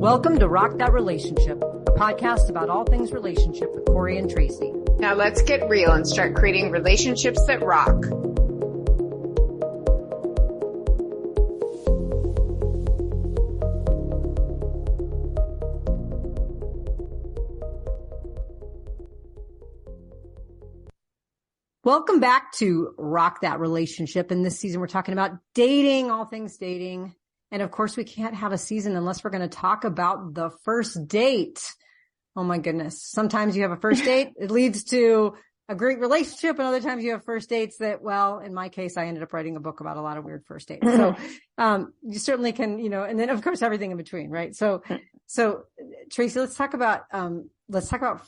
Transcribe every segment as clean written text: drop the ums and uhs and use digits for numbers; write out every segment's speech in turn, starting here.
Welcome to Rock That Relationship, a podcast about all things relationship with Corey and Tracy. Now let's get real and start creating relationships that rock. Welcome back to Rock That Relationship. In this season, we're talking about dating, all things dating. And of course, we can't have a season unless we're going to talk about the first date. Oh my goodness. Sometimes you have a first date. It leads to a great relationship. And other times you have first dates that, well, in my case, I ended up writing a book about a lot of weird first dates. So, you certainly can, and then of course, everything in between, right? So Tracy, let's talk about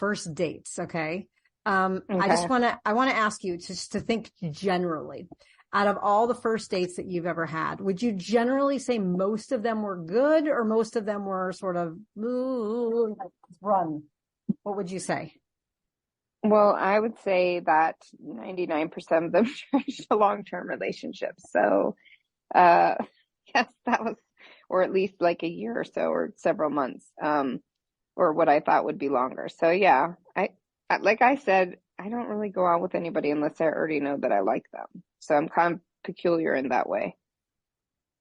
first dates. Okay. Okay. I want to ask you just to think generally. Out of all the first dates that you've ever had, would you generally say most of them were good or most of them were sort of, ooh, run? What would you say? Well, I would say that 99% of them turned to long-term relationships. So, yes, that was, or at least like a year or so, or several months, or what I thought would be longer. So yeah, like I said, I don't really go out with anybody unless I already know that I like them. So I'm kind of peculiar in that way.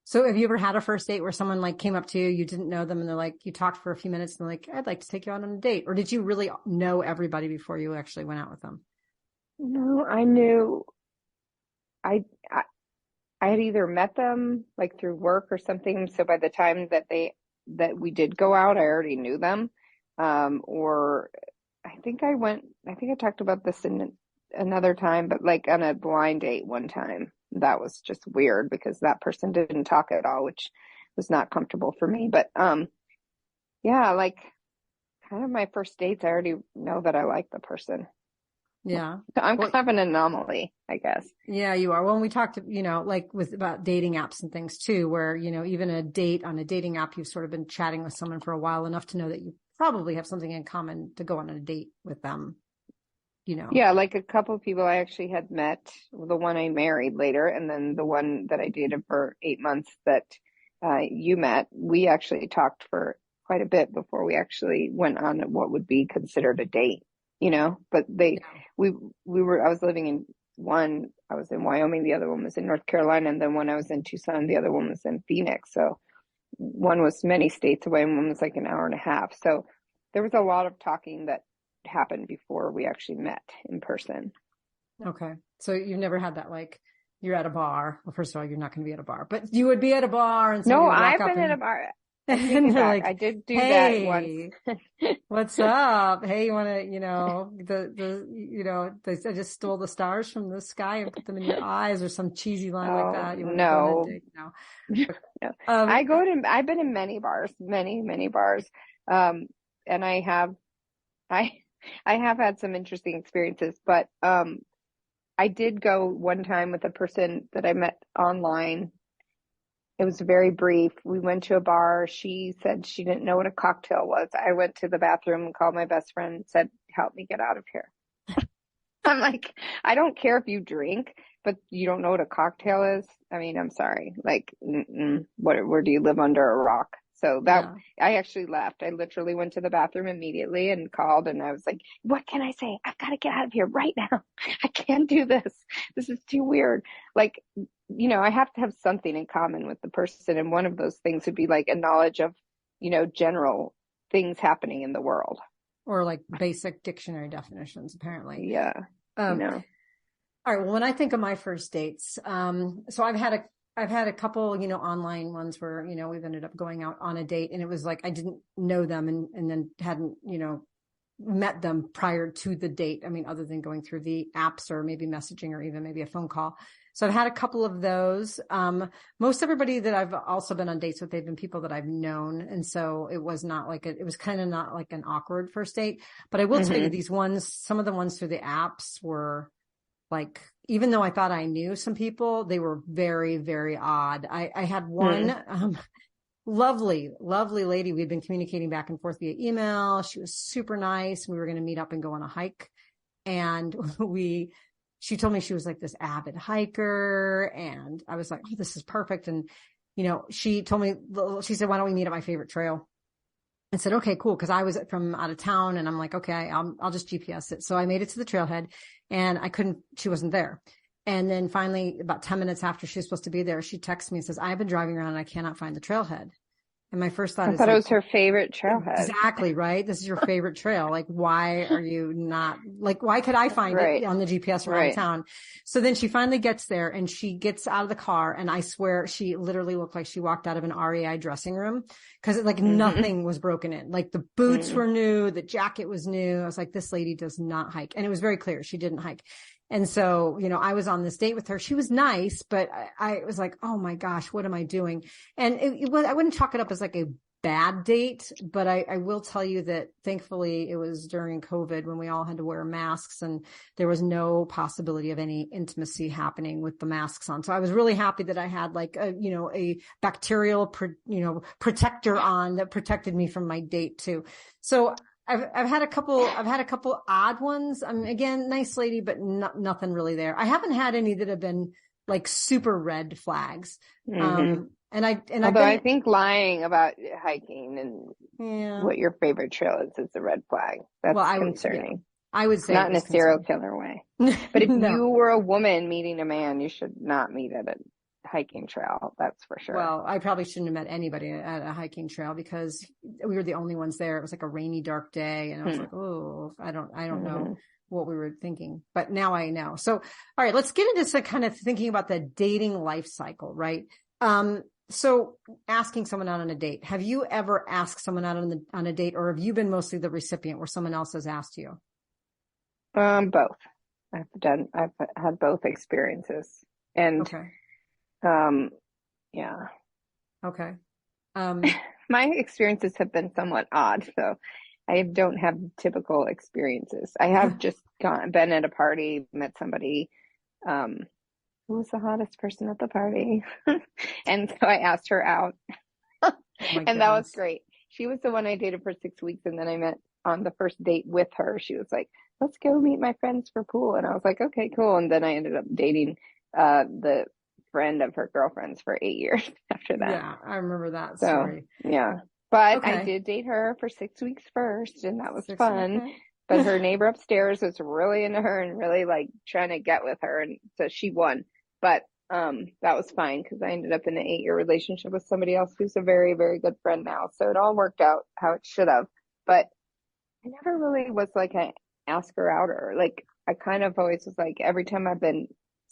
So have you ever had a first date where someone like came up to you, you didn't know them, and they're like, you talked for a few minutes and they're like, I'd like to take you out on a date? Or did you really know everybody before you actually went out with them? No, I knew I had either met them like through work or something. So by the time that we did go out, I already knew them. Or I think I talked about this in another time, but like on a blind date one time, that was just weird because that person didn't talk at all, which was not comfortable for me. But, yeah, like kind of my first dates, I already know that I like the person. Yeah. So I'm kind of an anomaly, I guess. Yeah, you are. Well, when we talked, like about dating apps and things too, where, even a date on a dating app, you've sort of been chatting with someone for a while enough to know that you probably have something in common to go on a date with them, Yeah, like a couple of people I actually had met, the one I married later, and then the one that I dated for 8 months that you met. We actually talked for quite a bit before we actually went on what would be considered a date, but I was living in one, I was in Wyoming, the other one was in North Carolina, and then when I was in Tucson, the other one was in Phoenix. So one was many states away and one was like an hour and a half. So there was a lot of talking that happened before we actually met in person. Okay. So you've never had that, like you're at a bar. Well, first of all, you're not going to be at a bar, but you would be at a bar. And no, I've been at a bar. And they're like, I did do hey, that once. What's up? Hey, you want to, I just stole the stars from the sky and put them in your eyes, or some cheesy line like that. You want to go on a date? No. I've been in many bars, many bars. And I have had some interesting experiences, but, I did go one time with a person that I met online. It was very brief. We went to a bar. She said she didn't know what a cocktail was. I went to the bathroom and called my best friend and said, help me get out of here. I'm like, I don't care if you drink, but you don't know what a cocktail is. I mean, I'm sorry. Like, where do you live under a rock? So I actually left. I literally went to the bathroom immediately and called, and I was like, what can I say? I've got to get out of here right now. I can't do this. This is too weird. Like, I have to have something in common with the person. And one of those things would be like a knowledge of, general things happening in the world. Or like basic dictionary definitions, apparently. Yeah. All right. Well, when I think of my first dates, so I've had a couple, online ones where, we've ended up going out on a date, and it was like, I didn't know them and then hadn't, met them prior to the date. I mean, other than going through the apps or maybe messaging or even maybe a phone call. So I've had a couple of those. Most everybody that I've also been on dates with, they've been people that I've known. And so it was not like it was kind of not like an awkward first date, but I will tell you some of the ones through the apps were like, even though I thought I knew some people, they were very, very odd. I had one, lovely lady. We'd been communicating back and forth via email. She was super nice. We were going to meet up and go on a hike. And she told me she was like this avid hiker. And I was like, oh, this is perfect. And, she told me, she said, why don't we meet at my favorite trail? and said, okay, cool. Cause I was from out of town and I'm like, okay, I'll just GPS it. So I made it to the trailhead and she wasn't there. And then finally, about 10 minutes after she was supposed to be there, she texts me and says, I've been driving around and I cannot find the trailhead. And my first thought I is thought it like, was her favorite trailhead. exactly, right? This is your favorite trail. Like, why are you not, like, why could I find it on the GPS around town? So then she finally gets there and she gets out of the car. And I swear she literally looked like she walked out of an REI dressing room because like nothing was broken in. Like the boots were new, the jacket was new. I was like, this lady does not hike. And it was very clear she didn't hike. And so, I was on this date with her. She was nice, but I was like, oh my gosh, what am I doing? And I wouldn't chalk it up as like a bad date, but I will tell you that thankfully it was during COVID when we all had to wear masks and there was no possibility of any intimacy happening with the masks on. So I was really happy that I had like a bacterial, protector on that protected me from my date too. So I've had a couple odd ones. Again, nice lady, but nothing really there. I haven't had any that have been like super red flags. I think lying about hiking and what your favorite trail is a red flag. That's concerning. I would say not in a serial killer way. But if you were a woman meeting a man, you should not meet at a hiking trail. That's for sure. Well, I probably shouldn't have met anybody at a hiking trail because we were the only ones there. It was like a rainy, dark day. And I was like, oh, I don't know what we were thinking, but now I know. So, all right, let's get into some kind of thinking about the dating life cycle, right? So asking someone out on a date, have you ever asked someone out on a date, or have you been mostly the recipient where someone else has asked you? Both. I've had both experiences and, yeah. Okay. My experiences have been somewhat odd, so I don't have typical experiences. I have just been at a party, met somebody, who was the hottest person at the party? And so I asked her out. And that was great. She was the one I dated for 6 weeks. And then I met on the first date with her. She was like, let's go meet my friends for pool. And I was like, okay, cool. And then I ended up dating the friend of her girlfriends for 8 years after that. Yeah, I remember that story. Yeah. But I did date her for 6 weeks first, and that was fun. Okay. But her neighbor upstairs was really into her and really like trying to get with her. And so she won. But that was fine because I ended up in an 8-year relationship with somebody else who's a very, very good friend now. So it all worked out how it should have. But I never really was like an ask her out, or like I kind of always was like, every time I've been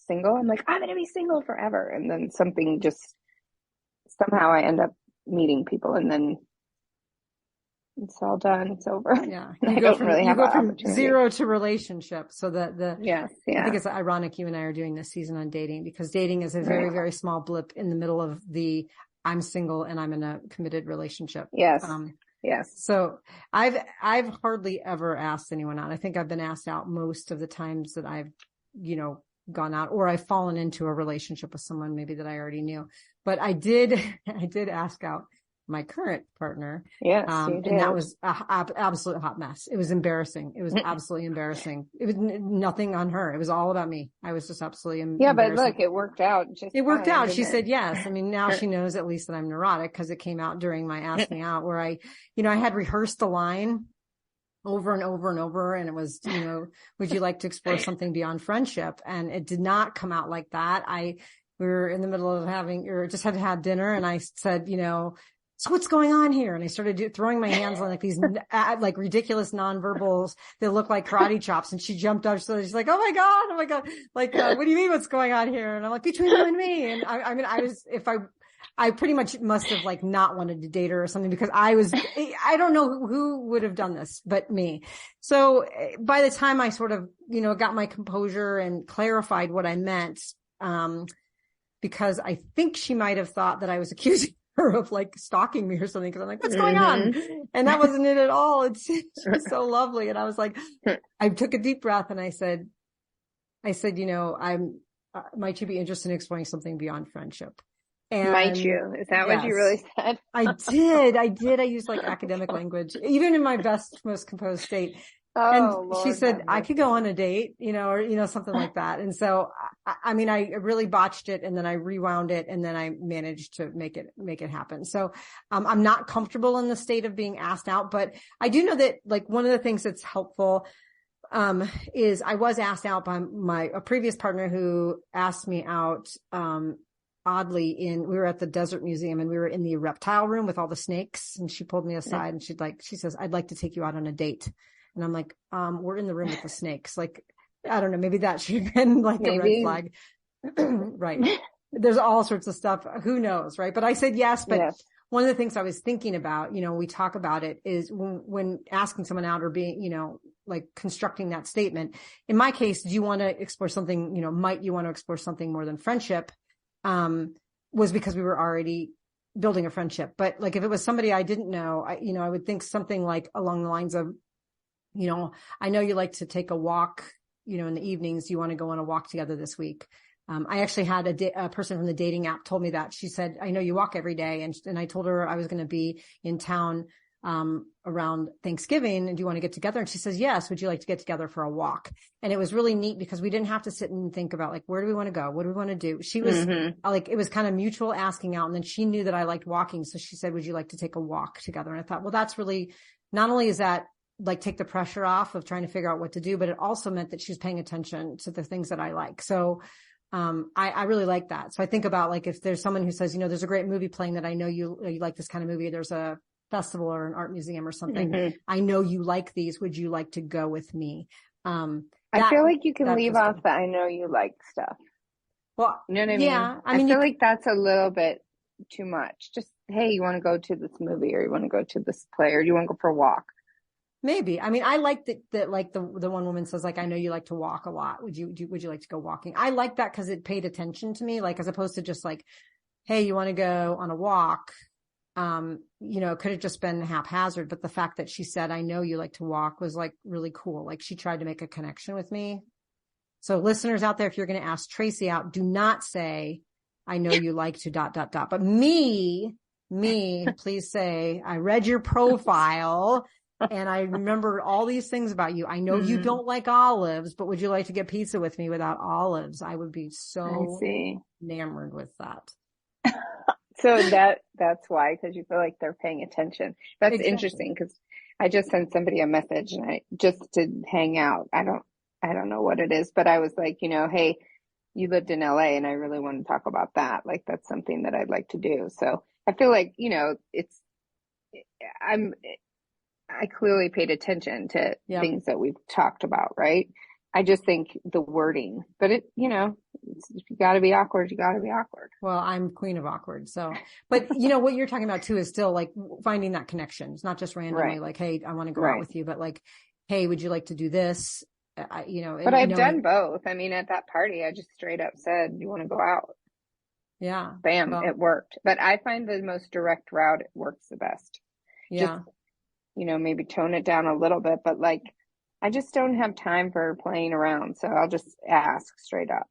single, I'm like, I'm going to be single forever. And then something just somehow I end up meeting people, and then it's all done. It's over. Yeah. You go from zero to relationship. So I think it's ironic you and I are doing this season on dating, because dating is a very, very small blip in the middle of the I'm single and I'm in a committed relationship. Yes. Yes. So I've hardly ever asked anyone out. I think I've been asked out most of the times that I've, gone out, or I've fallen into a relationship with someone maybe that I already knew. But I did ask out my current partner. Yes, you did. And that was an absolute hot mess. It was embarrassing. It was absolutely embarrassing. It was nothing on her. It was all about me. I was just absolutely embarrassed. But look, it worked out. It worked out. She said yes. I mean, now she knows at least that I'm neurotic, because it came out during my Ask Me Out, where I had rehearsed the line over and over and over. And it was, would you like to explore something beyond friendship? And it did not come out like that. We were in the middle of just had had dinner, and I said, so what's going on here? And I started throwing my hands on like these like ridiculous nonverbals that look like karate chops. And she jumped up. So she's like, oh my God. Like, what do you mean what's going on here? And I'm like, between you and me. And I pretty much must have like not wanted to date her or something, because I don't know who would have done this but me. So by the time I sort of, got my composure and clarified what I meant, because I think she might have thought that I was accusing her of like stalking me or something, because I'm like, what's going on? And that wasn't it at all. She was so lovely. And I was like, I took a deep breath and I said, might you be interested in exploring something beyond friendship? And might you? Is that what you really said? I did. I used like academic language, even in my best, most composed state. And Oh, she Lord said, have I could go mercy. on a date, or, something like that. And so, I mean, I really botched it and then I rewound it and then I managed to make it happen. So, I'm not comfortable in the state of being asked out, but I do know that like one of the things that's helpful, is I was asked out by a previous partner who asked me out, oddly we were at the desert museum and we were in the reptile room with all the snakes and she pulled me aside and she says, I'd like to take you out on a date. And I'm like, we're in the room with the snakes. Like, I don't know, maybe that should have been like a red flag. Right. There's all sorts of stuff. Who knows? Right. But I said yes. But Yes. one of the things I was thinking about, we talk about it is when asking someone out or being, like constructing that statement. In my case, do you want to explore something, might you want to explore something more than friendship? Was because we were already building a friendship. But like if it was somebody I didn't know, I would think something like along the lines of, I know you like to take a walk, in the evenings. Do you want to go on a walk together this week? I actually had a person from the dating app told me that. She said, I know you walk every day. And I told her I was going to be in town, around Thanksgiving. And do you want to get together? And she says, yes. Would you like to get together for a walk? And it was really neat because we didn't have to sit and think about like, where do we want to go? What do we want to do? She was like, it was kind of mutual asking out. And then she knew that I liked walking. So she said, would you like to take a walk together? And I thought, well, that's really, not only is that like take the pressure off of trying to figure out what to do, but it also meant that she was paying attention to the things that I like. So, I really like that. So I think about like, if there's someone who says, there's a great movie playing that I know you like this kind of movie. There's a festival or an art museum or something. I know you like these. Would you like to go with me? I feel like you can leave off the I know you like stuff. Well, you know what I mean? I mean, I feel like that's a little bit too much. Just, hey, you want to go to this movie or you want to go to this play or do you want to go for a walk? Maybe. I mean, I like that like the one woman says, like, I know you like to walk a lot. Would you like to go walking? I like that because it paid attention to me, like, as opposed to just like, hey, you want to go on a walk? Could have just been haphazard, but the fact that she said, I know you like to walk was like really cool. Like she tried to make a connection with me. So listeners out there, if you're going to ask Tracy out, do not say, I know you like to ... But me, please say, I read your profile and I remember all these things about you. I know you don't like olives, but would you like to get pizza with me without olives? I would be so enamored with that. So that's why, because you feel like they're paying attention. That's interesting because I just sent somebody a message and just to hang out. I don't know what it is, but I was like, hey, you lived in LA and I really want to talk about that. Like that's something that I'd like to do. So I feel like, I clearly paid attention to things that we've talked about, right? I just think the wording, but if you got to be awkward, you got to be awkward. Well, I'm queen of awkward. So, but what you're talking about too is still like finding that connection. It's not just randomly like, hey, I want to go out with you, but like, hey, would you like to do this? But I've done both. I mean, at that party, I just straight up said, you want to go out? Yeah. Bam. It worked. But I find the most direct route works the best. Yeah. Just, maybe tone it down a little bit, but like, I just don't have time for playing around. So I'll just ask straight up,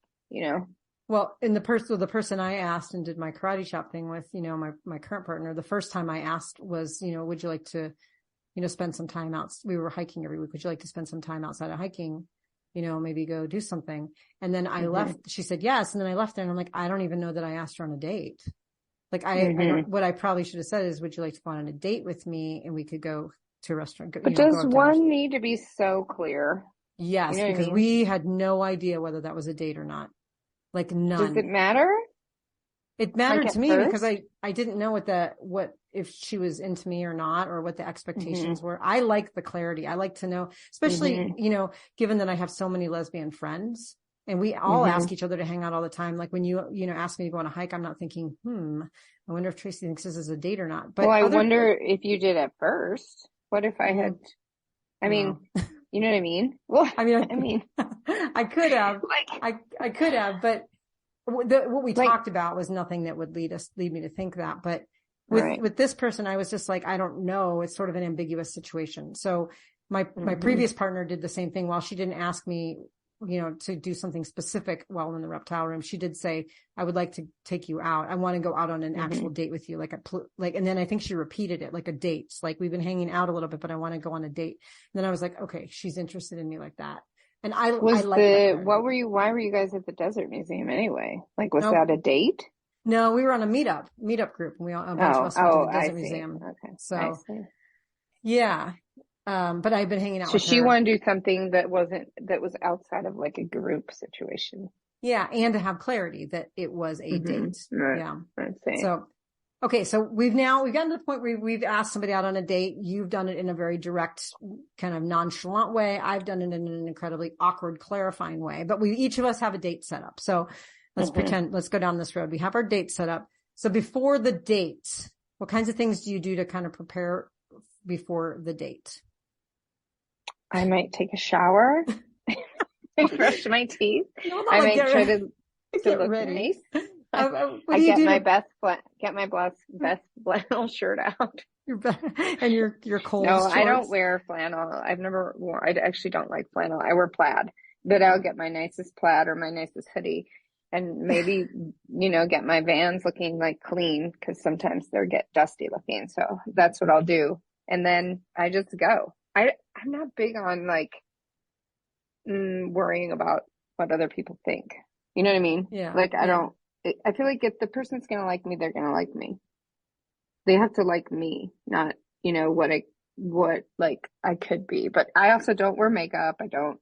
Well, in the person I asked and did my karate chop thing with, my current partner, the first time I asked was, would you like to, spend some time out? We were hiking every week. Would you like to spend some time outside of hiking? Maybe go do something. And then I left, she said yes. And then I left there and I'm like, I don't even know that I asked her on a date. Like what I probably should have said is, would you like to go on a date with me? And we could go to a restaurant. But does one need to be so clear? Yes, because we had no idea whether that was a date or not. Like none. Does it matter? It mattered to me because I didn't know what if she was into me or not, or what the expectations were. I like the clarity. I like to know, especially, given that I have so many lesbian friends and we all ask each other to hang out all the time. Like when you ask me to go on a hike, I'm not thinking, I wonder if Tracy thinks this is a date or not. But I wonder if you did at first. What if I had, you know what I mean? Well, I mean, I could have, I could have, but what we talked about was nothing that would lead me to think that. But with this person, I was just like, I don't know. It's sort of an ambiguous situation. So my previous partner did the same thing. While she didn't ask me, to do something specific while in the reptile room, she did say, I would like to take you out. I want to go out on an actual date with you. And then I think she repeated it like a date. Like, we've been hanging out a little bit, but I want to go on a date. And then I was like, okay, she's interested in me like that. And I like that. Why were you guys at the Desert Museum anyway? Like, was that a date? No, we were on a meetup group, and a bunch of us went to the Desert Museum. Okay. So, yeah. But I've been hanging out with her. So she wanted to do something that was outside of like a group situation. Yeah. And to have clarity that it was a date. Right. Yeah. I see. So, okay. So we've gotten to the point where we've asked somebody out on a date. You've done it in a very direct, kind of nonchalant way. I've done it in an incredibly awkward, clarifying way, but each of us have a date set up. So let's let's go down this road. We have our date set up. So before the date, what kinds of things do you do to kind of prepare before the date? I might take a shower and brush my teeth. I might try to look nice. I get my best flannel shirt out. And your Kohl's No, shorts. I don't wear flannel. I've never worn. I actually don't like flannel. I wear plaid, but I'll get my nicest plaid or my nicest hoodie, and maybe get my Vans looking like clean, because sometimes they get dusty looking. So that's what I'll do, and then I just go. I'm not big on like worrying about what other people think. You know what I mean? Yeah. Like, I feel like if the person's going to like me, they're going to like me. They have to like me, not, what like I could be. But I also don't wear makeup. I don't,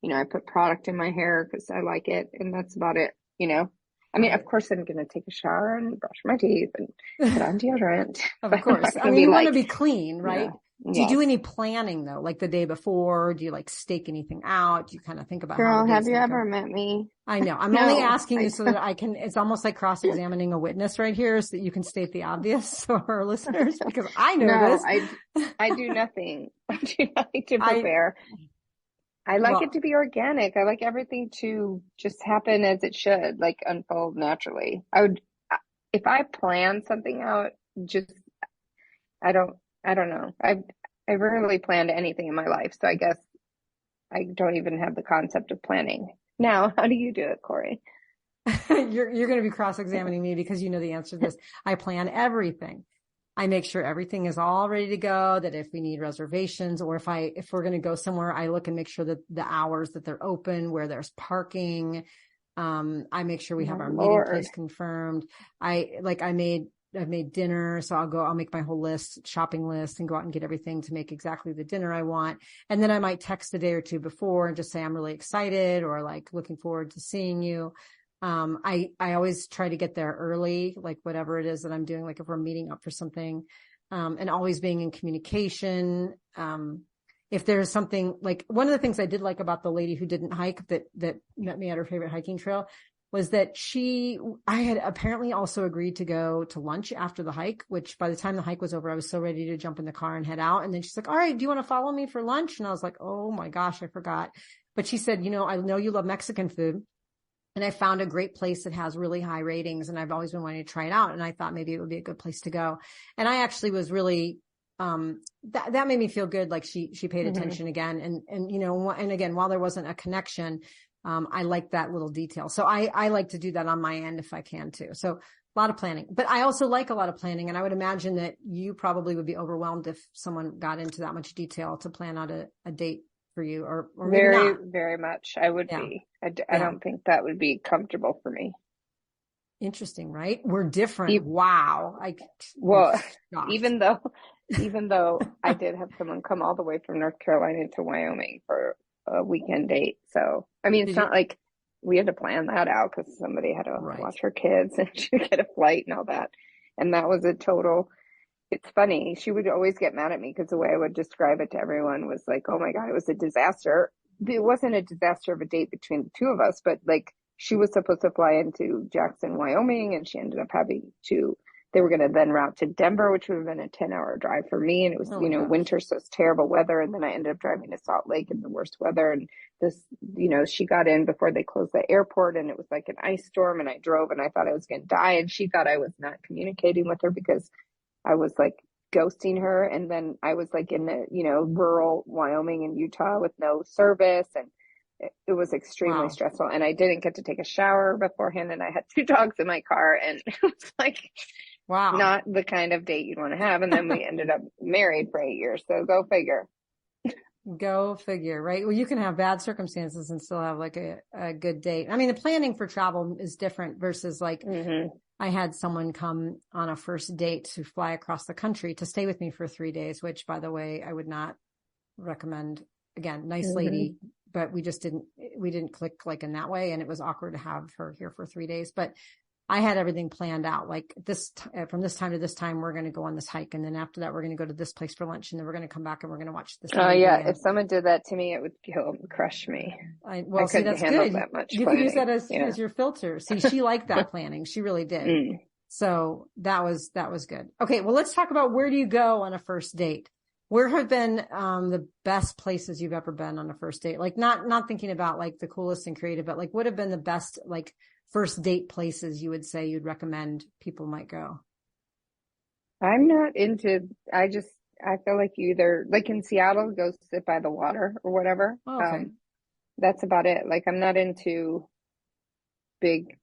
I put product in my hair because I like it. And that's about it, I mean, of course, I'm going to take a shower and brush my teeth and put on deodorant. Of course. I mean, you want to be clean, right? Do you do any planning though? Like the day before, do you like stake anything out? Do you kind of think about Girl, have you ever met me? I know. I'm only asking you so that I can, it's almost like cross-examining a witness right here so that you can state the obvious for our listeners, because I know this. I do nothing. I do nothing to prepare. I like it to be organic. I like everything to just happen as it should, like unfold naturally. If I plan something out, I don't know. I rarely planned anything in my life, so I guess I don't even have the concept of planning. Now, how do you do it, Corey? You're going to be cross-examining me because you know the answer to this. I plan everything. I make sure everything is all ready to go, that if we need reservations or if we're going to go somewhere, I look and make sure that the hours that they're open, where there's parking. I make sure we have our meeting place confirmed. I've made dinner. So I'll make my whole shopping list and go out and get everything to make exactly the dinner I want. And then I might text a day or two before and just say, I'm really excited, or like looking forward to seeing you. I always try to get there early, like whatever it is that I'm doing, like if we're meeting up for something, and always being in communication. If there's something, like one of the things I did like about the lady who didn't hike that met me at her favorite hiking trail was that I had apparently also agreed to go to lunch after the hike, which by the time the hike was over, I was so ready to jump in the car and head out. And then she's like, all right, do you want to follow me for lunch? And I was like, oh my gosh, I forgot. But she said, I know you love Mexican food. And I found a great place that has really high ratings, and I've always been wanting to try it out. And I thought maybe it would be a good place to go. And I actually was really, that made me feel good. Like she paid attention again. And again, while there wasn't a connection, I like that little detail. So I like to do that on my end if I can too. So a lot of planning, but I also like a lot of planning. And I would imagine that you probably would be overwhelmed if someone got into that much detail to plan out a date for you, or very, very much. I would be. I don't think that would be comfortable for me. Interesting, right? We're different. Wow. even though I did have someone come all the way from North Carolina to Wyoming for a weekend date. So, I mean, it's not like we had to plan that out because somebody had to watch her kids and she would get a flight and all that. And that was it's funny. She would always get mad at me because the way I would describe it to everyone was like, oh my God, it was a disaster. It wasn't a disaster of a date between the two of us, but like she was supposed to fly into Jackson, Wyoming, and she ended up they were going to then route to Denver, which would have been a 10-hour drive for me. And it was, winter, so it's terrible weather. And then I ended up driving to Salt Lake in the worst weather. And she got in before they closed the airport, and it was like an ice storm, and I drove and I thought I was going to die. And she thought I was not communicating with her because I was like ghosting her. And then I was like in the, rural Wyoming and Utah with no service. And it was extremely Wow. stressful, and I didn't get to take a shower beforehand, and I had two dogs in my car, and it was like Wow. not the kind of date you'd want to have. And then we ended up married for 8 years. So go figure. Go figure, right? Well, you can have bad circumstances and still have like a good date. I mean, the planning for travel is different versus like I had someone come on a first date to fly across the country to stay with me for 3 days, which by the way, I would not recommend. Again, nice lady, but we didn't click like in that way. And it was awkward to have her here for 3 days, but I had everything planned out. Like from this time to this time, we're going to go on this hike. And then after that, we're going to go to this place for lunch. And then we're going to come back and we're going to watch this movie. Oh yeah. If someone did that to me, it would crush me. I see, that's handle good. That much you planning. Can use that as your filter. See, she liked that planning. She really did. So that was good. Okay. Well, let's talk about where do you go on a first date? Where have been the best places you've ever been on a first date? Like not thinking about like the coolest and creative, but like what have been the best like first date places you would say you'd recommend people might go? I'm not into, I feel like you either, like in Seattle, go sit by the water or whatever. Oh, okay. That's about it. Like I'm not into big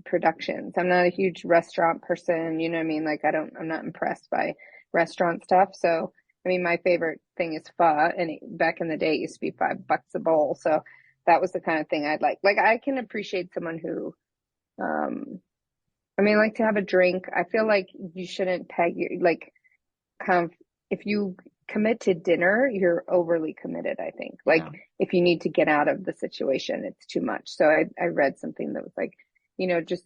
productions. I'm not a huge restaurant person. You know what I mean? Like I'm not impressed by restaurant stuff. So, I mean, my favorite thing is pho, and back in the day it used to be $5 a bowl. So that was the kind of thing I'd like. Like I can appreciate someone who, I mean, like to have a drink. I feel like you shouldn't peg your, like, kind of, if you commit to dinner, you're overly committed, I think. Like if you need to get out of the situation, it's too much. So I read something that was like, just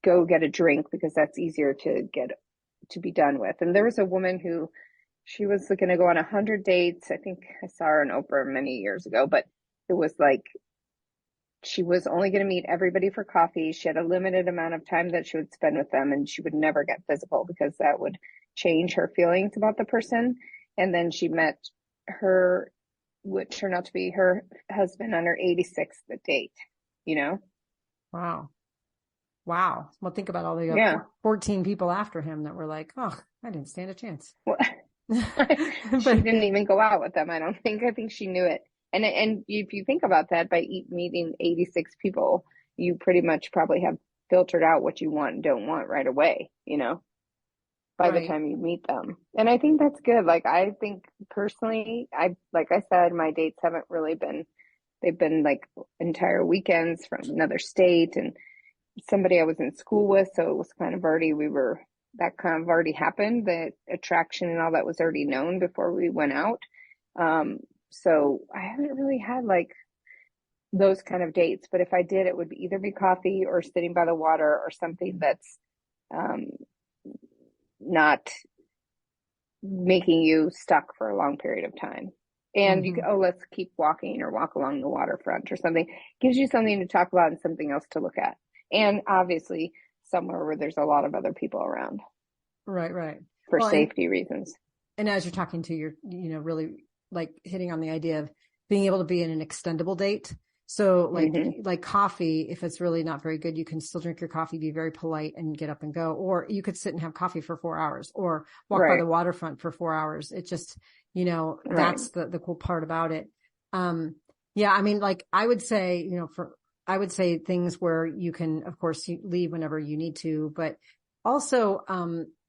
go get a drink because that's easier to be done with. And there was a woman who, she was going to go on 100 dates. I think I saw her on Oprah many years ago, but it was like, she was only going to meet everybody for coffee. She had a limited amount of time that she would spend with them, and she would never get physical because that would change her feelings about the person. And then she met what turned out to be her husband on her 86th date, Wow. Well, think about all the 14 people after him that were like, oh, I didn't stand a chance. Well, she didn't even go out with them. I don't think. I think she knew it. And if you think about that, by meeting 86 people, you pretty much probably have filtered out what you want and don't want right away, by the time you meet them. And I think that's good. Like, I think personally, like I said, my dates haven't really they've been like entire weekends from another state and somebody I was in school with. So it was kind of already, that kind of already happened. The attraction and all that was already known before we went out. So I haven't really had like those kind of dates, but if I did, it would either be coffee or sitting by the water or something that's not making you stuck for a long period of time. And you go, let's keep walking or walk along the waterfront or something. Gives you something to talk about and something else to look at. And obviously somewhere where there's a lot of other people around. Right. For safety reasons. And as you're talking to your, really like hitting on the idea of being able to be in an extendable date. So like coffee, if it's really not very good, you can still drink your coffee, be very polite and get up and go, or you could sit and have coffee for 4 hours or walk by the waterfront for 4 hours. It just, that's the cool part about it. I mean, like I would say, I would say things where you can, of course, you leave whenever you need to, but also,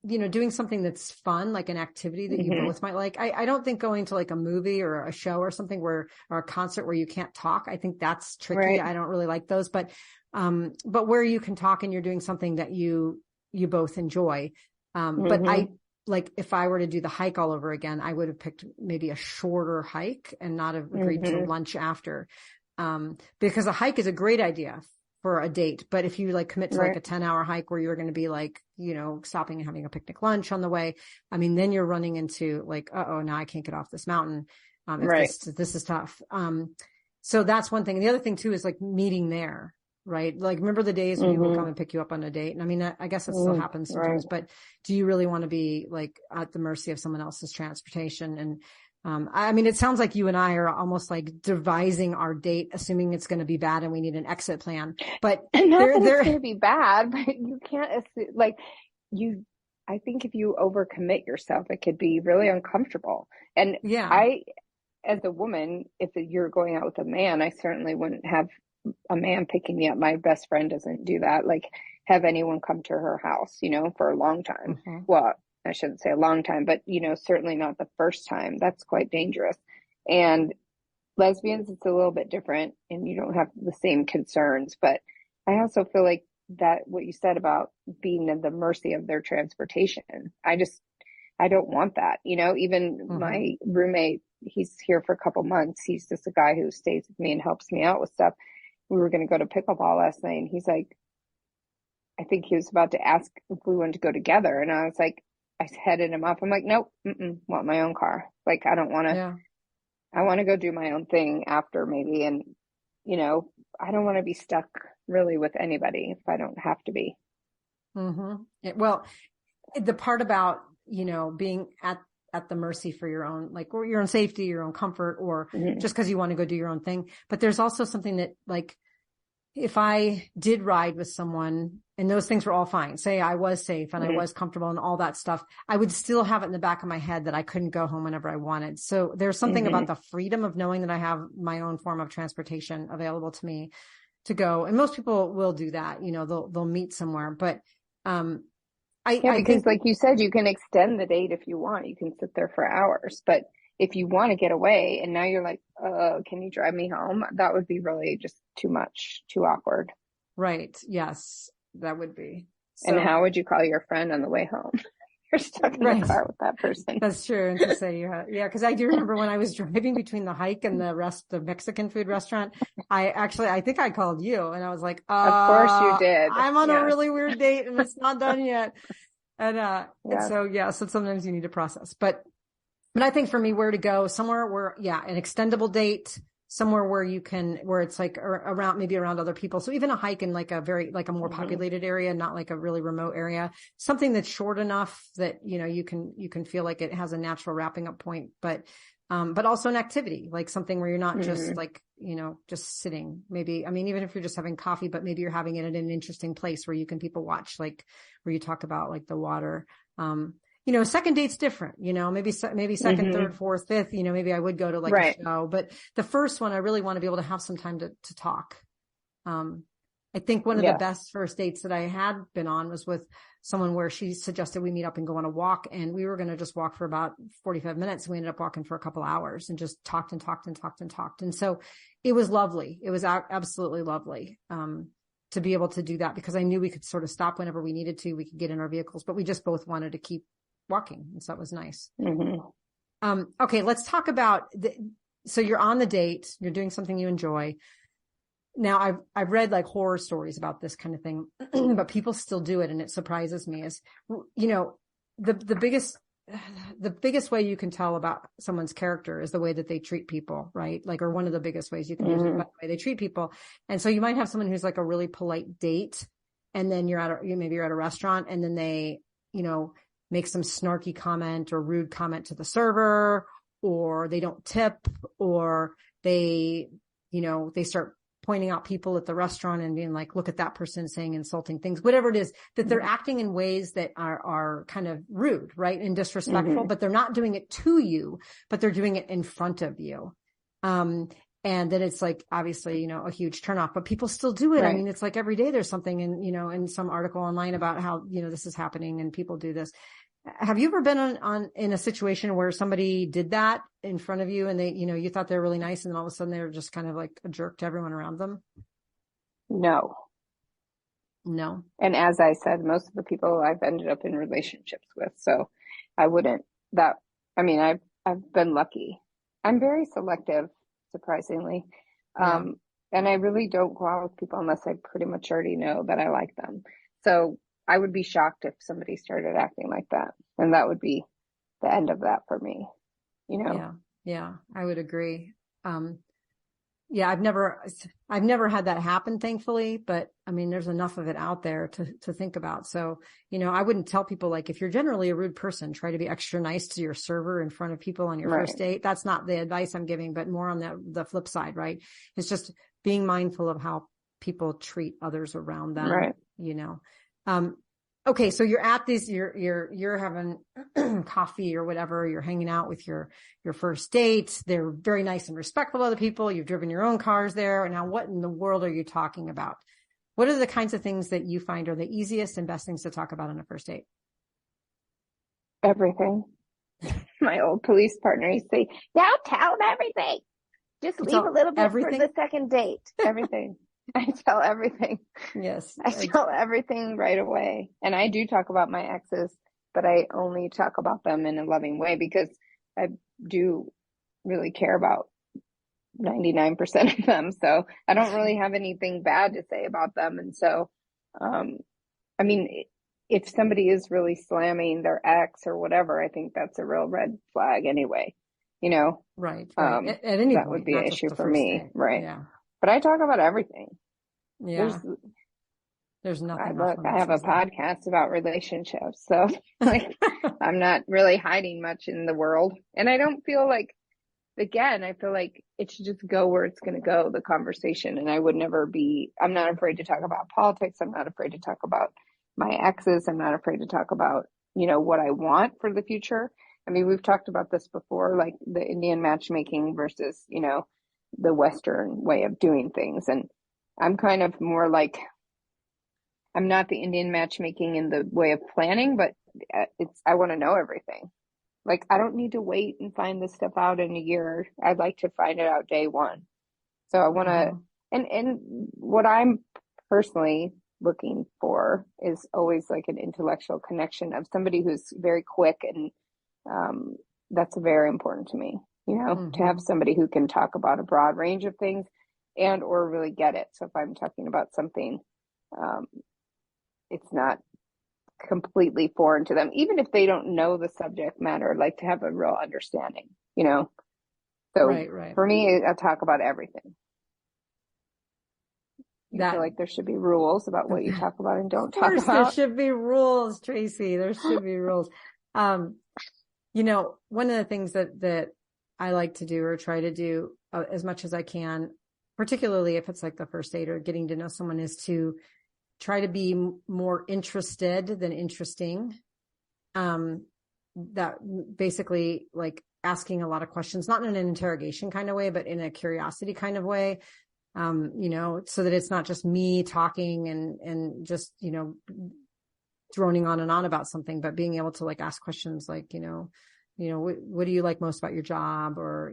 doing something that's fun, like an activity that you both might like. I don't think going to like a movie or a show or something or a concert where you can't talk. I think that's tricky. I don't really like those, but where you can talk and you're doing something that you both enjoy. But I, like if I were to do the hike all over again, I would have picked maybe a shorter hike and not have agreed to lunch after. Because a hike is a great idea for a date. But if you like commit to like a 10-hour hike where you're going to be like, stopping and having a picnic lunch on the way, I mean, then you're running into like, now I can't get off this mountain. This is tough. So that's one thing. And the other thing too is like meeting there, right? Like remember the days when people come and pick you up on a date? And I mean, I guess that still happens sometimes, but do you really want to be like at the mercy of someone else's transportation? And I mean, it sounds like you and I are almost like devising our date, assuming it's going to be bad and we need an exit plan. But not that it's going to be bad, but you can't assume, like I think if you overcommit yourself, it could be really uncomfortable. And as a woman, if you're going out with a man, I certainly wouldn't have a man picking me up. My best friend doesn't do that. Like, have anyone come to her house, for a long time. Mm-hmm. Well, I shouldn't say a long time, but, certainly not the first time. That's quite dangerous. And lesbians, it's a little bit different and you don't have the same concerns. But I also feel like that what you said about being at the mercy of their transportation, I don't want that. Even Mm-hmm. my roommate, he's here for a couple months. He's just a guy who stays with me and helps me out with stuff. We were going to go to pickleball last night and he's like, I think he was about to ask if we wanted to go together. And I was like, I headed him up. I'm like, nope, want my own car. Like, I don't want to, Yeah. I want to go do my own thing after maybe. And, I don't want to be stuck really with anybody if I don't have to be. Mm-hmm. Well, the part about, being at the mercy for your own, like, or your own safety, your own comfort, or just because you want to go do your own thing. But there's also something that, like, if I did ride with someone and those things were all fine, say I was safe and I was comfortable and all that stuff, I would still have it in the back of my head that I couldn't go home whenever I wanted. So there's something about the freedom of knowing that I have my own form of transportation available to me to go. And most people will do that, they'll meet somewhere, but, I because think, like you said, you can extend the date if you want. You can sit there for hours, but if you want to get away and now you're like, can you drive me home? That would be really just too much, too awkward. Right. Yes, that would be. And how would you call your friend on the way home? You're stuck in the car with that person. That's true. And to say, yeah, because I do remember when I was driving between the hike and the Mexican food restaurant, I think I called you and I was like, of course you did. I'm on a really weird date and it's not done yet. And so sometimes you need to process, but I think for me, where to go, somewhere where, an extendable date, somewhere where it's like around other people. So even a hike in like a more populated area, not like a really remote area, something that's short enough that, you can feel like it has a natural wrapping up point, but also an activity, like something where you're not just like, just sitting, maybe, I mean, even if you're just having coffee, but maybe you're having it at an interesting place where people watch, like where you talk about like the water, second date's different, maybe second, third, fourth, fifth, maybe I would go to like a show, but the first one, I really want to be able to have some time to talk. I think one of the best first dates that I had been on was with someone where she suggested we meet up and go on a walk, and we were going to just walk for about 45 minutes. We ended up walking for a couple hours and just talked and talked and talked and talked. And so it was lovely. It was absolutely lovely. To be able to do that, because I knew we could sort of stop whenever we needed to, we could get in our vehicles, but we just both wanted to keep walking. And so that was nice. Okay. Let's talk about so you're on the date, you're doing something you enjoy. Now I've read like horror stories about this kind of thing, but people still do it. And it surprises me is, the biggest way you can tell about someone's character is the way that they treat people, right? Like, or one of the biggest ways you can use it by the way they treat people. And so you might have someone who's like a really polite date, and then maybe you're at a restaurant, and then they, make some snarky comment or rude comment to the server, or they don't tip, or they start pointing out people at the restaurant and being like, look at that person, saying insulting things, whatever it is, that they're acting in ways that are kind of rude, right? And disrespectful, but they're not doing it to you, but they're doing it in front of you. And then it's like, obviously, a huge turnoff, but people still do it. Right. I mean, it's like every day there's something in some article online about how, this is happening and people do this. Have you ever been in a situation where somebody did that in front of you and they, you thought they were really nice, and then all of a sudden they were just kind of like a jerk to everyone around them? No. And as I said, most of the people I've ended up in relationships with, so I wouldn't I've been lucky. I'm very selective, surprisingly. And I really don't go out with people unless I pretty much already know that I like them. So I would be shocked if somebody started acting like that. And that would be the end of that for me, Yeah, I would agree. I've never had that happen, thankfully, but I mean, there's enough of it out there to think about. So, I wouldn't tell people, like, if you're generally a rude person, try to be extra nice to your server in front of people on your first date. That's not the advice I'm giving, but more on the flip side, right? It's just being mindful of how people treat others around them, okay, so you're at this, you're having coffee or whatever, you're hanging out with your first dates. They're very nice and respectful of other people. You've driven your own cars there. Now, what in the world are you talking about? What are the kinds of things that you find are the easiest and best things to talk about on a first date? Everything. My old police partner used to say, don't tell them everything. Just leave a little bit everything? for the second date. Everything. I tell everything. Yes. I tell everything right away. And I do talk about my exes, but I only talk about them in a loving way because I do really care about 99% of them. So I don't really have anything bad to say about them. And so, I mean, if somebody is really slamming their ex or whatever, I think that's a real red flag anyway, you know? Right. At any that point, would be an issue for me. day. Right. Yeah. But I talk about everything. Yeah. There's nothing. I have a podcast about relationships. So like, I'm not really hiding much in the world. And I don't feel like, again, I feel like it should just go where it's going to go, the conversation. And I'm not afraid to talk about politics. I'm not afraid to talk about my exes. I'm not afraid to talk about, what I want for the future. I mean, we've talked about this before, like the Indian matchmaking versus, the Western way of doing things. And I'm kind of more like, I'm not the Indian matchmaking in the way of planning, but I want to know everything. Like, I don't need to wait and find this stuff out in a year. I'd like to find it out day one. So I want to, and what I'm personally looking for is always like an intellectual connection of somebody who's very quick. And that's very important to me, to have somebody who can talk about a broad range of things and or really get it. So if I'm talking about something, it's not completely foreign to them, even if they don't know the subject matter, like to have a real understanding, So right. For me, I talk about everything. I feel like there should be rules about what you talk about and don't talk about. There should be rules, Tracy. There should be rules. One of the things that I like to do or try to do as much as I can, particularly if it's like the first date or getting to know someone, is to try to be more interested than interesting. That basically like asking a lot of questions, not in an interrogation kind of way, but in a curiosity kind of way. So that it's not just me talking and just, droning on and on about something, but being able to like ask questions like, what do you like most about your job? Or,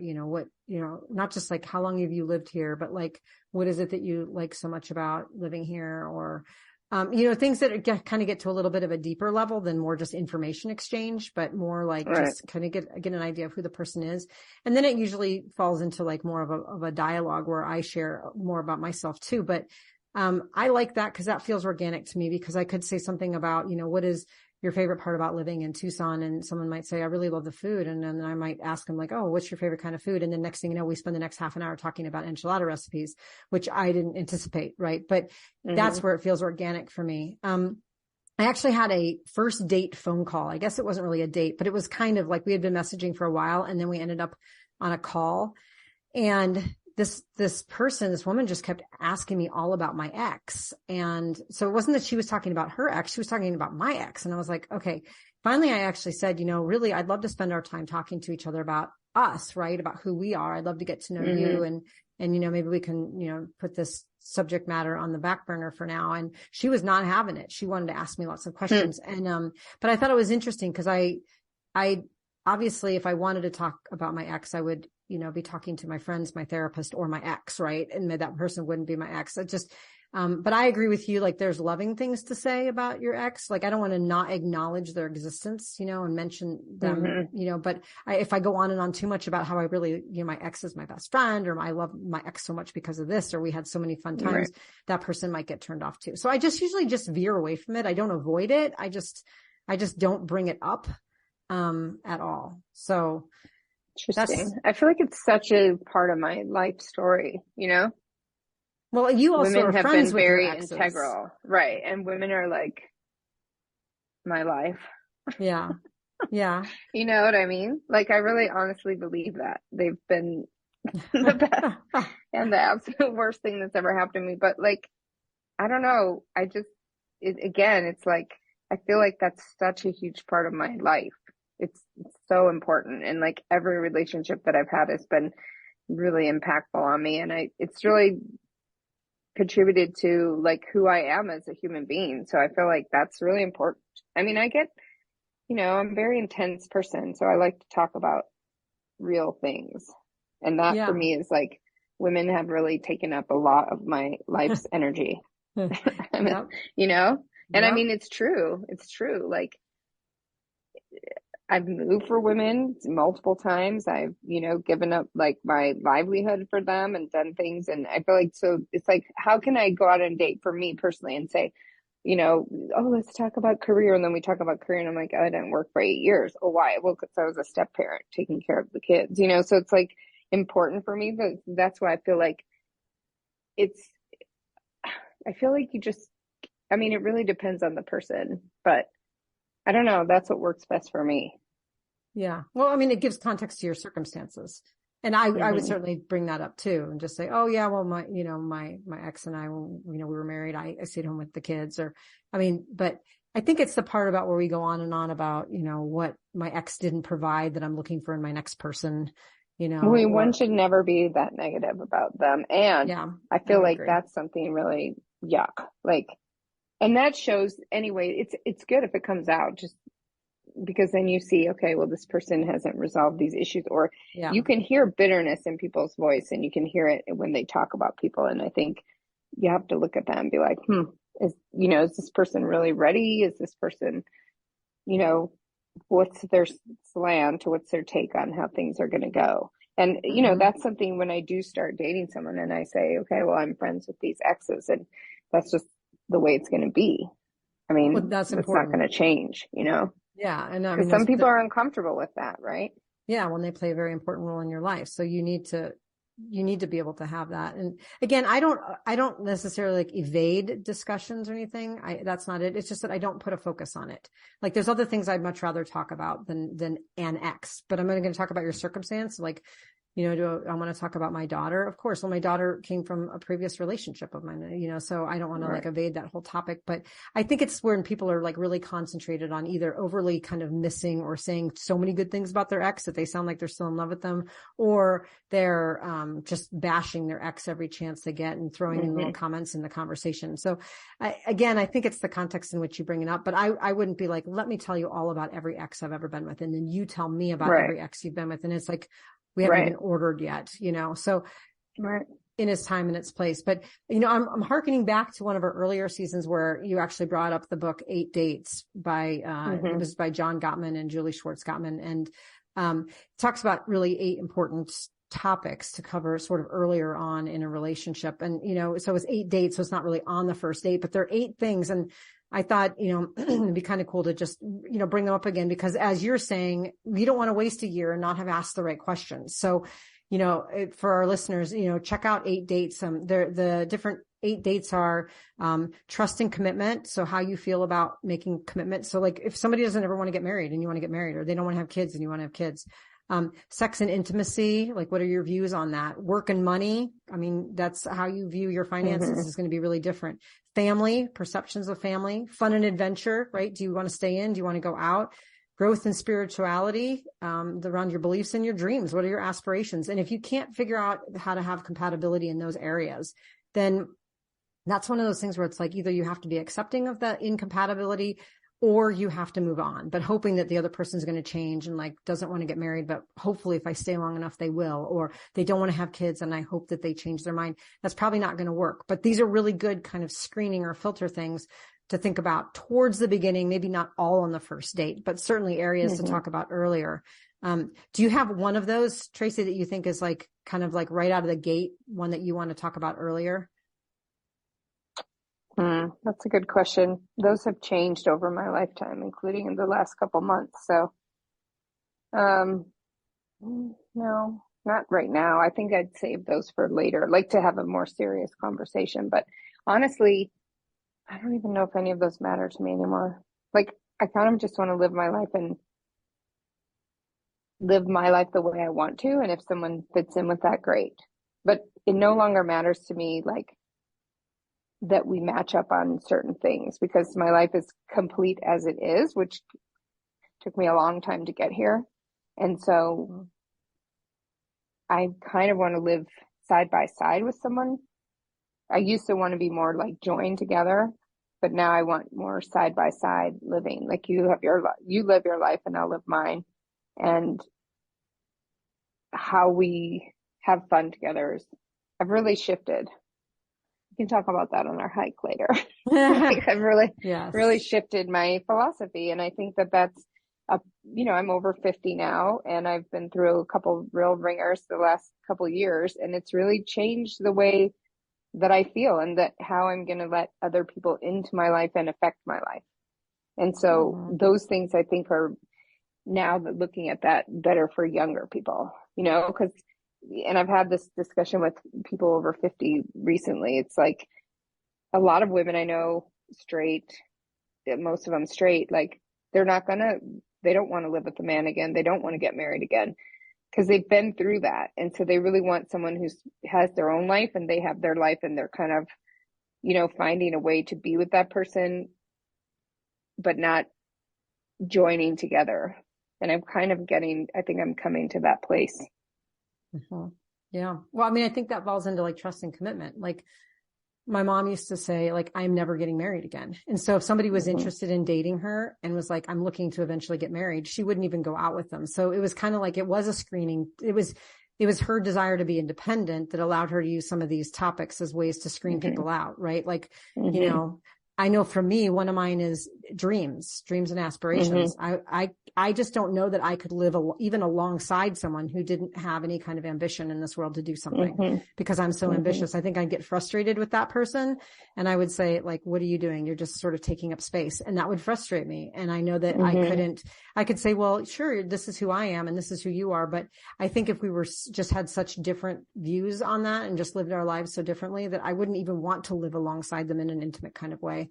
not just like how long have you lived here, but like, what is it that you like so much about living here? Or, things that kind of get to a little bit of a deeper level than more just information exchange, but more like just kind of get an idea of who the person is. And then it usually falls into like more of a dialogue where I share more about myself too. But, I like that because that feels organic to me, because I could say something about, what is your favorite part about living in Tucson? And someone might say, I really love the food. And then I might ask them like, oh, what's your favorite kind of food? And then next thing you know, we spend the next half an hour talking about enchilada recipes, which I didn't anticipate. Right. But that's where it feels organic for me. I actually had a first date phone call. I guess it wasn't really a date, but it was kind of like we had been messaging for a while, and then we ended up on a call. And this woman just kept asking me all about my ex. And so it wasn't that she was talking about her ex, she was talking about my ex. And I was like, okay, finally, I actually said, really, I'd love to spend our time talking to each other about us, right? About who we are. I'd love to get to know you. And, maybe we can, put this subject matter on the back burner for now. And she was not having it. She wanted to ask me lots of questions. And, but I thought it was interesting because I obviously, if I wanted to talk about my ex, I would, be talking to my friends, my therapist, or my ex, right? And that person wouldn't be my ex. But I agree with you. Like, there's loving things to say about your ex. Like, I don't want to not acknowledge their existence, and mention them, but if I go on and on too much about how I really, my ex is my best friend, or I love my ex so much because of this, or we had so many fun times, that person might get turned off too. So I just usually just veer away from it. I don't avoid it. I just don't bring it up, at all. So interesting. I feel like it's such a part of my life story, Well, you also women are have friends been with very your exes. integral, right? And women are like my life. Yeah. Yeah. You know what I mean? Like, I really honestly believe that they've been the best and the absolute worst thing that's ever happened to me. But like, I don't know. It's like, I feel like that's such a huge part of my life. It's so important. And like every relationship that I've had has been really impactful on me. And it's really contributed to like who I am as a human being. So I feel like that's really important. I mean, I'm a very intense person, so I like to talk about real things. And that for Yeah. me is like women have really taken up a lot of my life's energy. Yep. you know? And I Yep. mean, it's true. It's true. Like I've moved for women multiple times. I've, given up like my livelihood for them and done things. And I feel like, so it's like, how can I go out on a date for me personally and say, oh, let's talk about career. And then we talk about career and I'm like, oh, I didn't work for 8 years. Oh, why? Well, because I was a step parent taking care of the kids, so it's like important for me, but that's why I feel like it's, I feel like it really depends on the person, but I don't know. That's what works best for me. Yeah. Well, I mean, it gives context to your circumstances. And I would Mm-hmm. certainly bring that up too and just say, oh yeah, well, my ex and I, we were married. I stayed home with the kids but I think it's the part about where we go on and on about, what my ex didn't provide that I'm looking for in my next person, One should never be that negative about them. And yeah, I I feel would like agree. that's something really yuck. Like, and that shows anyway, it's good if it comes out just because then you see, okay, well, this person hasn't resolved these issues, or Yeah. you can hear bitterness in people's voice and you can hear it when they talk about people. And I think you have to look at that and be like, is this person really ready? Is this person, you know, what's their slant, what's their take on how things are going to go? And, Mm-hmm. that's something when I do start dating someone and I say, okay, well, I'm friends with these exes and that's just the way it's going to be. I Well, mean, that's it's not important. going to change, Yeah. And I because mean, some people are uncomfortable with that, right? yeah, when they play a very important role in your life. So you need to be able to have that. And again, I don't necessarily like evade discussions or anything. That's not it. It's just that I don't put a focus on it. Like there's other things I'd much rather talk about than an ex, but I'm going to talk about your circumstance. Like, do I want to talk about my daughter? Of course. Well, my daughter came from a previous relationship of mine, so I don't want to like Right. evade that whole topic, but I think it's when people are like really concentrated on either overly kind of missing or saying so many good things about their ex that they sound like they're still in love with them, or they're just bashing their ex every chance they get and throwing in little Mm-hmm. comments in the conversation. So I think it's the context in which you bring it up, but I wouldn't be like, let me tell you all about every ex I've ever been with. And then you tell me about Right. every ex you've been with. And it's like, we haven't Right. even ordered yet, so Right. in its time and its place. But, I'm hearkening back to one of our earlier seasons where you actually brought up the book 8 Dates it Mm-hmm. was by John Gottman and Julie Schwartz Gottman. And, talks about really 8 important topics to cover sort of earlier on in a relationship. And, so it's 8 dates. So it's not really on the first date, but there are 8 things. And I thought, it'd be kind of cool to just, bring them up again, because as you're saying, you don't want to waste a year and not have asked the right questions. So, for our listeners, check out 8 dates. The different 8 dates are, trust and commitment. So how you feel about making commitment. So like if somebody doesn't ever want to get married and you want to get married, or they don't want to have kids and you want to have kids. Sex and intimacy, like what are your views on that? Work and money. I mean, that's how you view your finances Mm-hmm. is going to be really different. Family, perceptions of family, fun and adventure, right? Do you want to stay in? Do you want to go out? Growth and spirituality, around your beliefs and your dreams. What are your aspirations? And if you can't figure out how to have compatibility in those areas, then that's one of those things where it's like either you have to be accepting of the incompatibility or you have to move on, but hoping that the other person's going to change and like doesn't want to get married, but hopefully if I stay long enough, they will, or they don't want to have kids and I hope that they change their mind. That's probably not going to work, but these are really good kind of screening or filter things to think about towards the beginning, maybe not all on the first date, but certainly areas to Mm-hmm. talk about earlier. Do you have one of those, Tracy, that you think is like kind of like right out of the gate, one that you want to talk about earlier? That's a good question. Those have changed over my lifetime, including in the last couple months. So, um, no, not right now. I think I'd save those for later, like to have a more serious conversation. But honestly, I don't even know if any of those matter to me anymore. Like, I kind of just want to live my life and live my life the way I want to. And if someone fits in with that, great. But it no longer matters to me, like, that we match up on certain things, because my life is complete as it is, which took me a long time to get here. And so I kind of want to live side by side with someone. I used to want to be more like joined together, but now I want more side by side living. Like you live your life and I'll live mine. And how we have fun together I've really shifted. We can talk about that on our hike later. Like I've really shifted my philosophy. And I think that's I'm over 50 now, and I've been through a couple real ringers the last couple years, and it's really changed the way that I feel and that how I'm going to let other people into my life and affect my life. And so those things I think are now that looking at that better for younger people, and I've had this discussion with people over 50 recently. It's like a lot of women I know straight, most of them straight, like they don't want to live with a man again. They don't want to get married again because they've been through that. And so they really want someone who has their own life and they have their life and they're kind of, finding a way to be with that person, but not joining together. And I'm kind of I think I'm coming to that place. Mm-hmm. Yeah. Well, I mean, I think that falls into like trust and commitment. Like my mom used to say, like, I'm never getting married again. And so if somebody was interested in dating her and was like, I'm looking to eventually get married, she wouldn't even go out with them. So it was kind of like, it was a screening. It was her desire to be independent that allowed her to use some of these topics as ways to screen people out. Right. Like, I know for me, one of mine is dreams and aspirations. I just don't know that I could live even alongside someone who didn't have any kind of ambition in this world to do something because I'm so ambitious. I think I'd get frustrated with that person. And I would say, like, what are you doing? You're just sort of taking up space. And that would frustrate me. And I know that I could say, well, sure, this is who I am and this is who you are. But I think if we were just had such different views on that and just lived our lives so differently that I wouldn't even want to live alongside them in an intimate kind of way.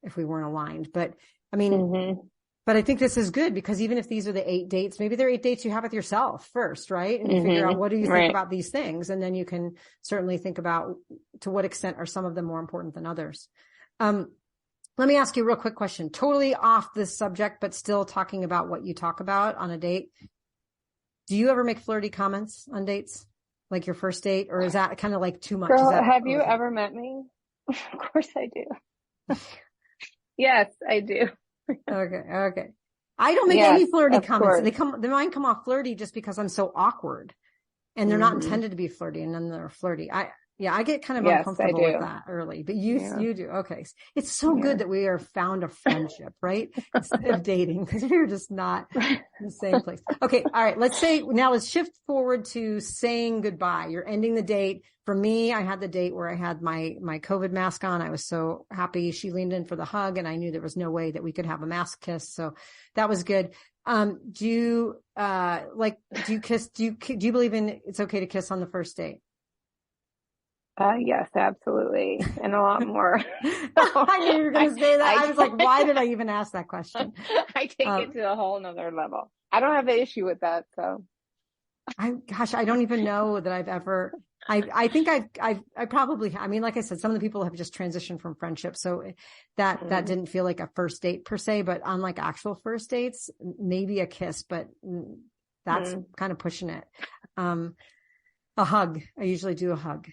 If we weren't aligned, but I mean, but I think this is good because even if these are the 8 dates, maybe they're 8 dates you have with yourself first, right? And you figure out what do you think about these things? And then you can certainly think about to what extent are some of them more important than others. Let me ask you a real quick question, totally off this subject, but still talking about what you talk about on a date. Do you ever make flirty comments on dates? Like your first date, or is that kind of like too much? Girl, have you ever met me? Of course I do. Yes, I do. Okay. I don't make any flirty comments. Mine come off flirty just because I'm so awkward and they're not intended to be flirty and then they're flirty. I get kind of uncomfortable with that early, but you do. Okay. It's so good that we are found a friendship, right? Instead of dating because we're just not in the same place. Okay. All right. Let's shift forward to saying goodbye. You're ending the date. For me, I had the date where I had my COVID mask on. I was so happy. She leaned in for the hug and I knew there was no way that we could have a mask kiss. So that was good. Do you kiss? Do you believe in it's okay to kiss on the first date? Yes, absolutely. And a lot more. I knew you were going to say that. I was like, why did I even ask that question? I take it to a whole nother level. I don't have an issue with that. So I don't even know that I've ever, I think I probably, I mean, like I said, some of the people have just transitioned from friendship. So that didn't feel like a first date per se, but on like actual first dates, maybe a kiss, but that's kind of pushing it. A hug. I usually do a hug.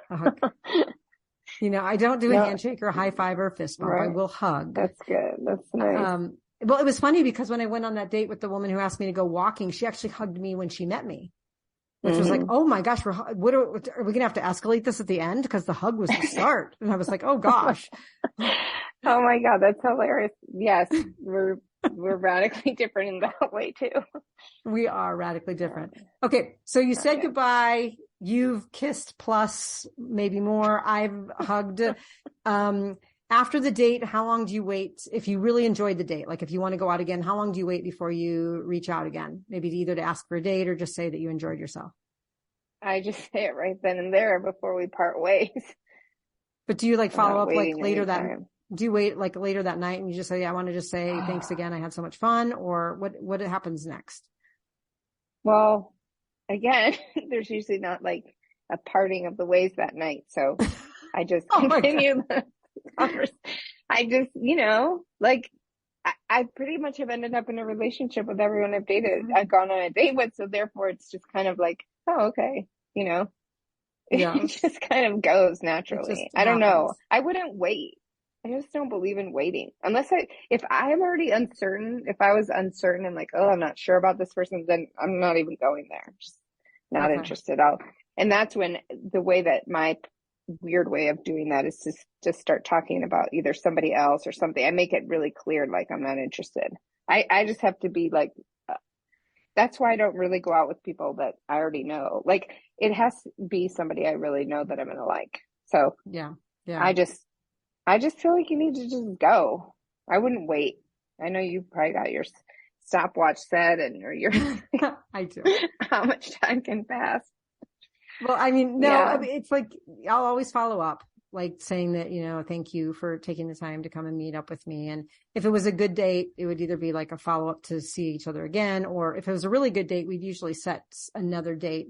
I don't do a handshake or a high five or a fist bump. I will hug. That's good. That's nice. Well, it was funny because when I went on that date with the woman who asked me to go walking, she actually hugged me when she met me, which was like, oh my gosh, are we going to have to escalate this at the end? Because the hug was the start. And I was like, oh gosh. Oh my God. That's hilarious. Yes. We're radically different in that way too. We are radically different. Okay. So you said goodbye. You've kissed plus maybe more. I've hugged. After the date, how long do you wait? If you really enjoyed the date, like if you want to go out again, how long do you wait before you reach out again? Maybe either to ask for a date or just say that you enjoyed yourself. I just say it right then and there before we part ways. But do you like follow up like later do you wait like later that night and you just say, I want to just say thanks again. I had so much fun, or what happens next? Well, again, there's usually not like a parting of the ways that night. So I just continue the conversation. I just, like, I pretty much have ended up in a relationship with everyone I've dated. I've gone on a date with, so therefore it's just kind of like, oh, okay, Yeah. it just kind of goes naturally. I don't know. I wouldn't wait. I just don't believe in waiting unless if I'm already uncertain, if I was uncertain and like, oh, I'm not sure about this person, then I'm not even going there. Just not interested. And that's when the way that my weird way of doing that is to just start talking about either somebody else or something. I make it really clear, like, I'm not interested. I just have to be like, that's why I don't really go out with people that I already know. Like, it has to be somebody I really know that I'm going to like. So yeah. I just feel like you need to just go. I wouldn't wait. I know you probably got your stopwatch set or your I do. How much time can pass. Well, I mean, no, I mean, it's like, I'll always follow up, like saying that, thank you for taking the time to come and meet up with me. And if it was a good date, it would either be like a follow up to see each other again, or if it was a really good date, we'd usually set another date.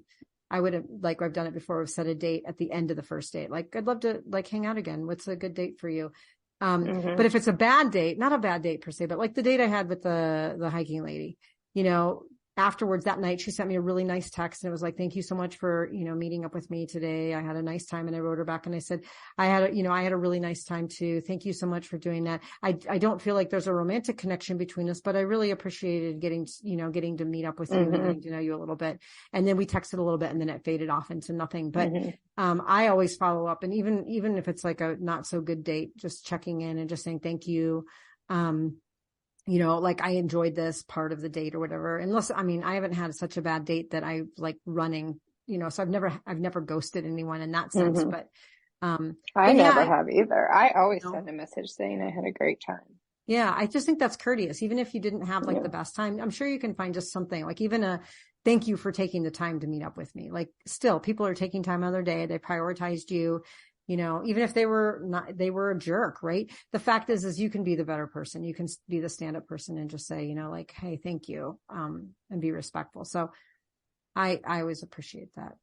I would have, like, I've done it before, we've set a date at the end of the first date. Like, I'd love to like hang out again. What's a good date for you? But if it's a bad date, not a bad date per se, but like the date I had with the hiking lady, afterwards that night, she sent me a really nice text and it was like, thank you so much for, meeting up with me today. I had a nice time. And I wrote her back and I said, I had a really nice time too. Thank you so much for doing that. I don't feel like there's a romantic connection between us, but I really appreciated getting to meet up with you and getting to know you a little bit. And then we texted a little bit and then it faded off into nothing. But, I always follow up, and even if it's like a not so good date, just checking in and just saying, thank you. Like, I enjoyed this part of the date or whatever. Unless, I mean, I haven't had such a bad date that I like running, so I've never ghosted anyone in that sense, but, I never have either. I always send a message saying I had a great time. Yeah. I just think that's courteous. Even if you didn't have like the best time, I'm sure you can find just something like even a thank you for taking the time to meet up with me. Like, still, people are taking time out of their day. They prioritized you. Even if they were a jerk, right? The fact is you can be the better person. You can be the stand-up person and just say, like, hey, thank you, and be respectful. So I always appreciate that.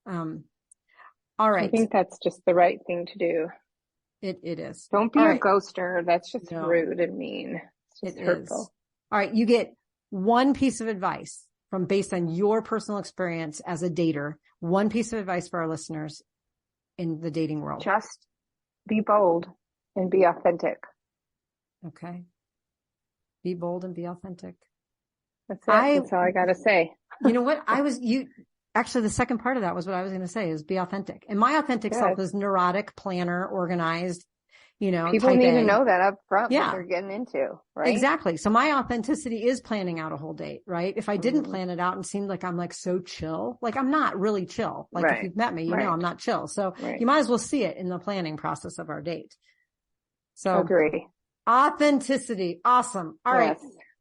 All right. I think that's just the right thing to do. It is. Don't be a ghoster. That's just rude and mean. It's just hurtful. All right. You get one piece of advice based on your personal experience as a dater, one piece of advice for our listeners in the dating world. Just be bold and be authentic. Okay. Be bold and be authentic. That's it. That's all I got to say. You know what? Actually, the second part of that was what I was going to say is be authentic. And my authentic self is neurotic, planner, organized, people need to know that up front what they're getting into, right? Exactly. So my authenticity is planning out a whole date, right? If I didn't plan it out and seemed like I'm like so chill, like I'm not really chill. Like if you've met me, you know I'm not chill. So you might as well see it in the planning process of our date. So agree. Authenticity. Awesome. All right.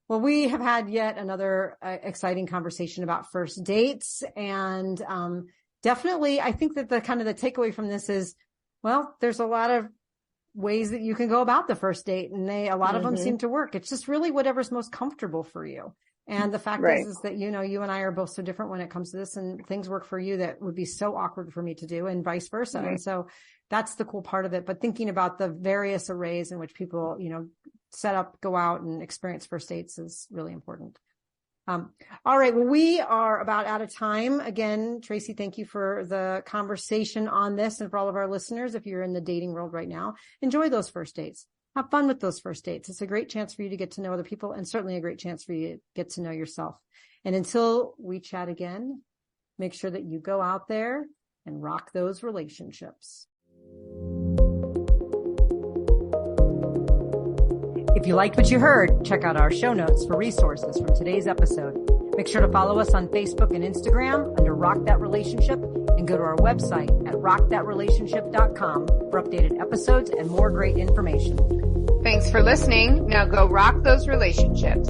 Well, we have had yet another exciting conversation about first dates. And definitely, I think that the takeaway from this is, well, there's a lot of ways that you can go about the first date, and a lot of them seem to work. It's just really whatever's most comfortable for you. And the fact is that, you and I are both so different when it comes to this, and things work for you that would be so awkward for me to do, and vice versa. And so that's the cool part of it. But thinking about the various arrays in which people, set up, go out and experience first dates is really important. All right. Well, we are about out of time. Again, Tracy, thank you for the conversation on this, and for all of our listeners. If you're in the dating world right now, enjoy those first dates. Have fun with those first dates. It's a great chance for you to get to know other people, and certainly a great chance for you to get to know yourself. And until we chat again, make sure that you go out there and rock those relationships. If you liked what you heard, check out our show notes for resources from today's episode. Make sure to follow us on Facebook and Instagram under Rock That Relationship, and go to our website at rockthatrelationship.com for updated episodes and more great information. Thanks for listening. Now go rock those relationships.